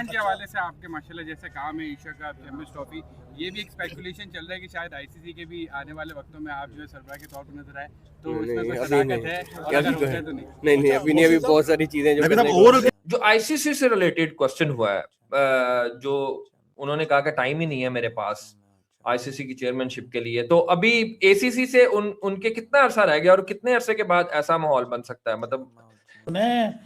Tournament के हवाले से आपके माशाल्लाह जैसे काम है एशिया कप चैंपियंस ट्रॉफी, ये भी एक स्पेकुलेशन चल रहा है कि शायद आईसीसी के भी आने वाले वक्तों में आप जो है सरबराह के तौर पर नजर आए, तो इसमें कोई सदाकत है और अगर होता है तो नहीं अभी नहीं, अभी बहुत सारी चीजें जो आईसीसी से रिलेटेड क्वेश्चन हुआ है, जो उन्होंने कहा कि टाइम ही नहीं है मेरे पास आईसीसी की चेयरमैनशिप के लिए, तो अभी एसीसी से उनके कितना अरसा रह गया और कितने अरसे के बाद ऐसा माहौल बन सकता है? मतलब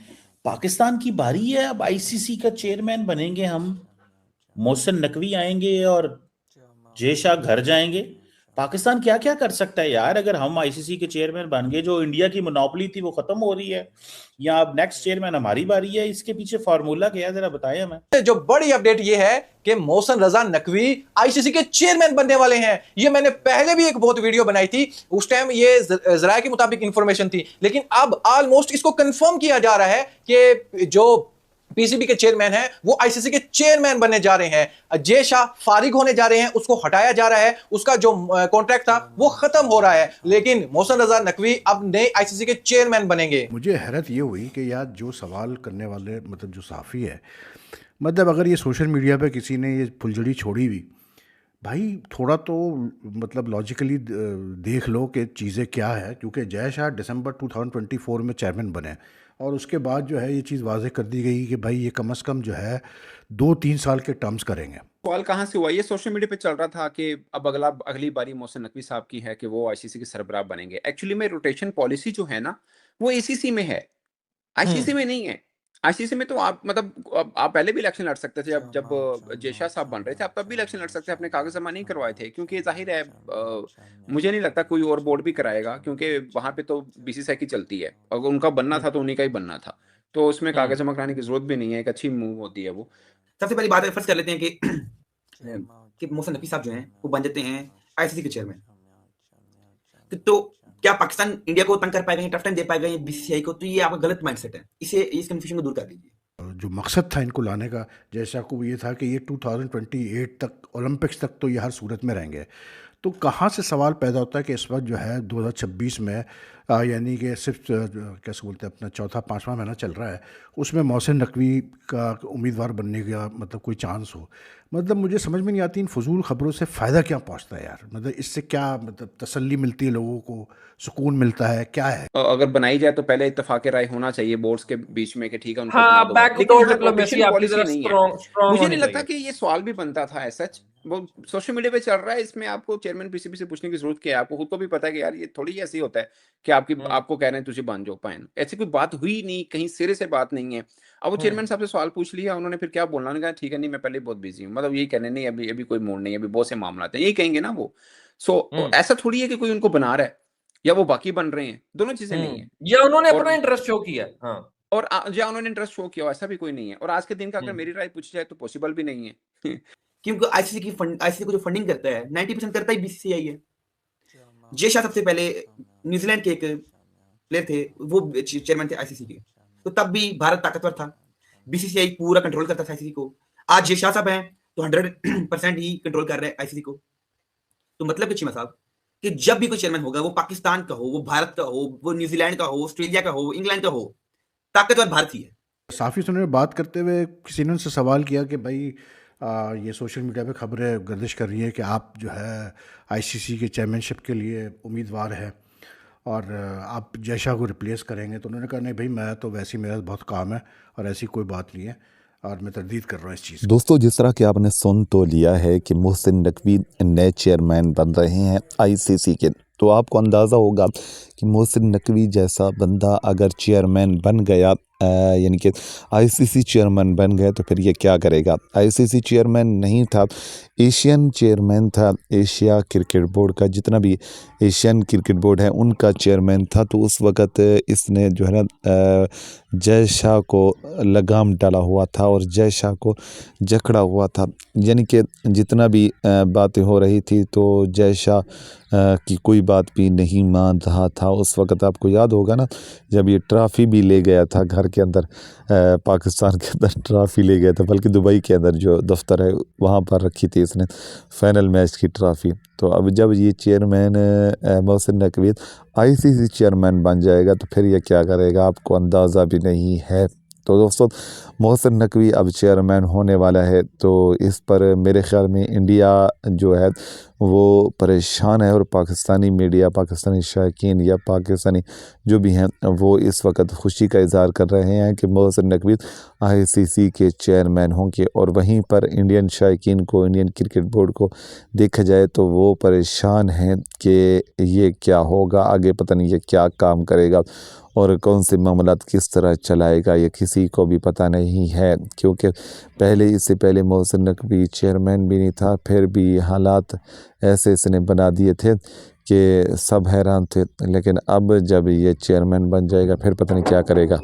पाकिस्तान की बारी है, अब आईसीसी का चेयरमैन बनेंगे हम, मोहसिन नकवी आएंगे और जय शाह घर जाएंगे। पाकिस्तान क्या क्या कर सकता है यार अगर हम आईसीसी के चेयरमैन बन गए? जो इंडिया की मोनोपोली थी वो खत्म हो रही है, या अब नेक्स्ट चेयरमैन हमारी बारी है? इसके पीछे फार्मूला क्या है जरा बताएं हमें। जो बड़ी अपडेट ये है कि मोहसिन रजा नकवी आईसीसी के चेयरमैन बनने वाले हैं। ये मैंने पहले भी एक बहुत वीडियो बनाई थी, उस टाइम ये जराये के मुताबिक इंफॉर्मेशन थी, लेकिन अब ऑलमोस्ट इसको कंफर्म किया जा रहा है कि जो पीसीबी के चेयरमैन हैं वो आईसीसी के चेयरमैन बनने जा रहे हैं। जय शाह फारिग होने जा रहे हैं, उसको हटाया जा रहा है, उसका जो कॉन्ट्रैक्ट था वो खत्म हो रहा है, लेकिन मोहसिन रजा नकवी अब नए आईसीसी के चेयरमैन बनेंगे। मुझे हैरत ये हुई कि यार जो सवाल करने वाले मतलब जो सहाफ़ी है, मतलब अगर ये सोशल मीडिया पे किसी ने ये फुलझड़ी छोड़ी हुई, भाई थोड़ा तो मतलब लॉजिकली देख लो कि चीज़ें क्या है, क्योंकि जय शाह दिसंबर 2024 में चेयरमैन बने और उसके बाद जो है ये चीज़ वाज़ेह कर दी गई कि भाई ये कम से कम जो है 2-3 साल के टर्म्स करेंगे। सवाल कहाँ से हुआ? ये सोशल मीडिया पे चल रहा था कि अब अगली बारी मोहसिन नकवी साहब की है कि वो आईसीसी के सरबराह बनेंगे। एक्चुअली में रोटेशन पॉलिसी जो है ना वो एसीसी में है, आईसीसी में नहीं है। आईसीसी में तो आप मतलब आप पहले भी इलेक्शन लड़ सकते थे, जब जय शाह साहब बन रहे थे आप तब भी इलेक्शन लड़ सकते थे, अपने कागज जमा नहीं करवाए थे, क्योंकि जाहिर है मुझे नहीं लगता कोई और बोर्ड भी कराएगा, क्योंकि वहां पे तो बीसीसीआई की चलती है, अगर उनका बनना था तो उन्हीं का ही बनना था, तो उसमें कागज जमा कराने की जरूरत भी नहीं है, एक अच्छी मूव होती है वो। सबसे पहली बात फर्ज कर लेते हैं कि मोहसिन नकवी साहब जो हैं वो बन जाते हैं आईसीसी के चेयरमैन, तो क्या पाकिस्तान इंडिया को तंग कर पाएगा, टफ टाइम दे पाएगा ये बीसीसीआई को? तो ये आपका गलत माइंडसेट है, इस कंफ्यूजन को दूर कर दीजिए। जो मकसद था इनको लाने का जैसा को ये था कि ये 2028 तक ओलंपिक्स तक तो ये हर सूरत में रहेंगे, तो कहाँ से सवाल पैदा होता है कि इस वक्त जो है 2026 में यानी कि सिर्फ कैसे बोलते हैं अपना 4-5वां महीना चल रहा है, उसमें मोहसिन नकवी का उम्मीदवार बनने का मतलब कोई चांस हो? मतलब मुझे समझ में नहीं आती इन फजूल ख़बरों से फ़ायदा क्या पहुंचता है यार, मतलब इससे क्या मतलब तसल्ली मिलती है लोगों को, सुकून मिलता है, क्या है? अगर बनाई जाए तो पहले इत्तेफाक राय होना चाहिए बोर्ड्स के बीच में कि ठीक है उनको हाँ, बना दो, बैकडोर लेकिन डिप्लोमेसी आपकी जरा स्ट्रांग मुझे नहीं लगता कि ये सवाल भी बनता था ऐसा। वो सोशल मीडिया पे चल रहा है, इसमें आपको चेयरमैन पीसीबी से पूछने की जरूरत क्या है? आपको खुद को भी पता है कि यार ये थोड़ी ऐसी होता है कि आपको कह रहे हैं तुझे बन जाओ पाइन, ऐसी कोई बात हुई नहीं, कहीं सिरे से बात नहीं है। अब वो चेयरमैन साहब से सवाल पूछ लिया उन्होंने, फिर क्या बोलना, उन्होंने कहा ठीक है नहीं मैं पहले बहुत बिजी हूँ, मतलब यही कहने नहीं अभी कोई मूड नहीं है, अभी बहुत से मामला है, यही कहेंगे ना वो। ऐसा थोड़ी है कि कोई उनको बना रहा है या वो बाकी बन रहे हैं, दोनों चीजें नहीं है। या उन्होंने अपना इंटरेस्ट शो किया, हाँ, और या उन्होंने इंटरेस्ट शो किया, ऐसा भी कोई नहीं है। और आज के दिन का अगर मेरी राय पूछी जाए तो पॉसिबल भी नहीं है क्योंकि आईसीसी को जो फंडिंग करता है 90% करता ही बीसीसीआई है। जय शाह सबसे पहले न्यूजीलैंड के एक प्लेयर थे, वो चेयरमैन थे आईसीसी के, तो तब भी भारत ताकतवर था, बीसीसीआई पूरा कंट्रोल करता था आईसीसी को। आज जय शाह साहब हैं तो 100% ही कंट्रोल कर रहे हैं आईसीसी को। तो मतलब चीमा साहब कि जब भी कोई चेयरमैन होगा, वो पाकिस्तान का हो, वो भारत का हो, वो न्यूजीलैंड का हो, ऑस्ट्रेलिया का हो, इंग्लैंड का हो, ताकतवर भारत ही है। साफ़ी सुनने बात करते हुए किसी ने उनसे सवाल किया कि भाई ये सोशल मीडिया पे खबरें गर्दिश कर रही है कि आप जो है आईसीसी के चेयरमैनशिप के लिए उम्मीदवार है और आप जय शाह को रिप्लेस करेंगे, तो उन्होंने कहा नहीं भाई मैं तो वैसे ही मेरा बहुत काम है और ऐसी कोई बात नहीं है और मैं तरदीद कर रहा हूँ इस चीज़। दोस्तों जिस तरह कि आपने सुन तो लिया है कि मोहसिन नकवी नए चेयरमैन बन रहे हैं आईसीसी के, तो आपको अंदाज़ा होगा कि मोहसिन नकवी जैसा बंदा अगर चेयरमैन बन गया यानी कि आईसीसी चेयरमैन बन गए तो फिर ये क्या करेगा। आईसीसी चेयरमैन नहीं था, एशियन चेयरमैन था, एशिया क्रिकेट बोर्ड का, जितना भी एशियन क्रिकेट बोर्ड है उनका चेयरमैन था। तो उस वक़्त इसने जो है ना जय शाह को लगाम डाला हुआ था और जय शाह को जकड़ा हुआ था, यानी कि जितना भी बातें हो रही थी तो जय शाह की कोई बात भी नहीं मान रहा था। उस वक़्त आपको याद होगा ना जब ये ट्रॉफ़ी भी ले गया था घर के अंदर, पाकिस्तान के अंदर ट्रॉफ़ी ले गया था, बल्कि दुबई के अंदर जो दफ्तर है वहाँ पर रखी थी इसने फाइनल मैच की ट्रॉफ़ी। तो अब जब ये chairman Mohsin Naqvi ICC chairman बन जाएगा तो फिर ये क्या करेगा आपको अंदाज़ा भी नहीं है। तो दोस्तों मोहसिन नकवी अब चेयरमैन होने वाला है, तो इस पर मेरे ख्याल में इंडिया जो है वो परेशान है, और पाकिस्तानी मीडिया, पाकिस्तानी शायकीन या पाकिस्तानी जो भी हैं वो इस वक्त खुशी का इजहार कर रहे हैं कि मोहसिन नकवी आईसीसी के चेयरमैन होंगे। और वहीं पर इंडियन शायकीन को, इंडियन क्रिकेट बोर्ड को देखा जाए तो वो परेशान हैं कि ये क्या होगा आगे, पता नहीं ये क्या काम करेगा और कौन से मामलात किस तरह चलाएगा, ये किसी को भी पता नहीं है। क्योंकि इससे पहले मोहसिन नकवी चेयरमैन भी नहीं था, फिर भी हालात ऐसे इसने बना दिए थे कि सब हैरान थे। लेकिन अब जब ये चेयरमैन बन जाएगा फिर पता नहीं क्या करेगा।